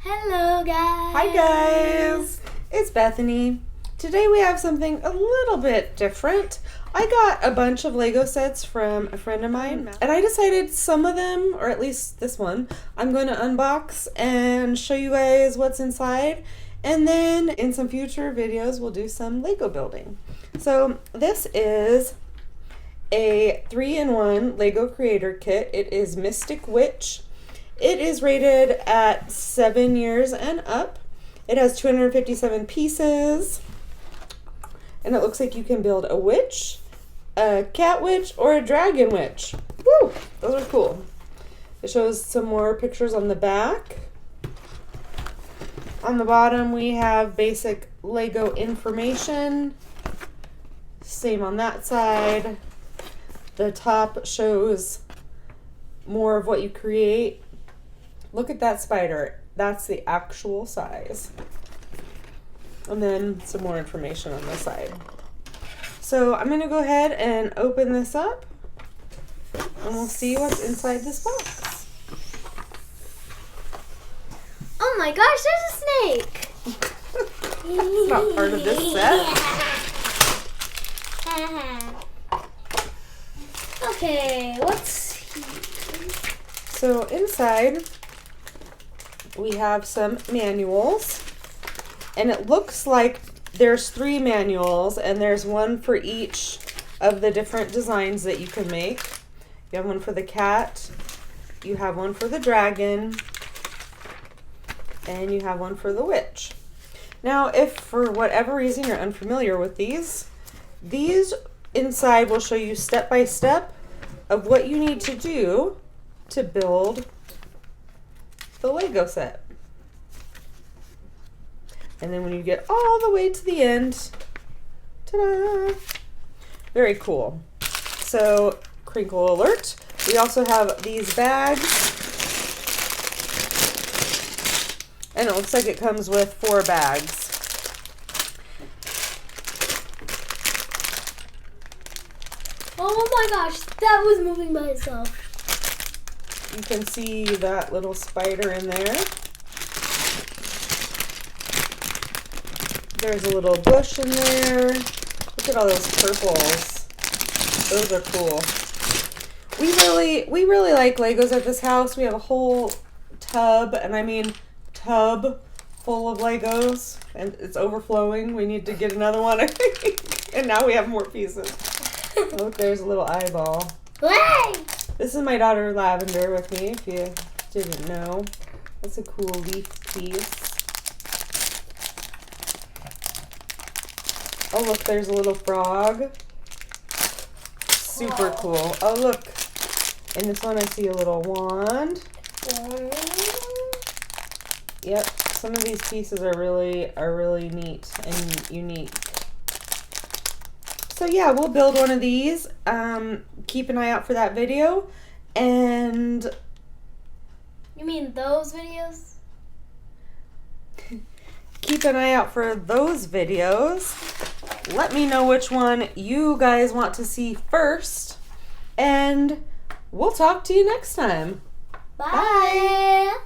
Hello, guys. Hi, guys. It's Bethany. Today we have something a little bit different. I got a bunch of Lego sets from a friend of mine, and I decided some of them, or at least this one, I'm going to unbox and show you guys what's inside. And then in some future videos, we'll do some Lego building. So this is a 3-in-1 Lego Creator Kit. It is Mystic Witch. It is rated at 7 years and up. It has 257 pieces. And it looks like you can build a witch, a cat witch, or a dragon witch. Woo! Those are cool. It shows some more pictures on the back. On the bottom we have basic Lego information. Same on that side. The top shows more of what you create. Look at that spider. That's the actual size. And then some more information on the side. So I'm going to go ahead and open this up. And we'll see what's inside this box. Oh my gosh, there's a snake. That's not part of this set. Okay, what's here? So inside we have some manuals. And it looks like there's 3 manuals, and there's one for each of the different designs that you can make. You have one for the cat, you have one for the dragon, and you have one for the witch. Now, if for whatever reason you're unfamiliar with these inside will show you step by step of what you need to do to build the Lego set. And then when you get all the way to the end, ta-da! Very cool. So, crinkle alert. We also have these bags. And it looks like it comes with 4 bags. Oh my gosh, that was moving by itself. You can see that little spider in there. There's a little bush in there. Look at all those purples. Those are cool. We really like Legos at this house. We have a whole tub, and I mean tub full of Legos, and it's overflowing. We need to get another one, I think. And now we have more pieces. Look, there's a little eyeball. This is my daughter Lavender with me, if you didn't know. That's a cool leaf piece. Oh, look, there's a little frog. Super cool. Oh, look. In this one, I see a little wand. Yep. Some of these pieces are really neat and unique. So, yeah, we'll build one of these. Keep an eye out for that video. And... You mean those videos? Keep an eye out for those videos. Let me know which one you guys want to see first. And we'll talk to you next time. Bye.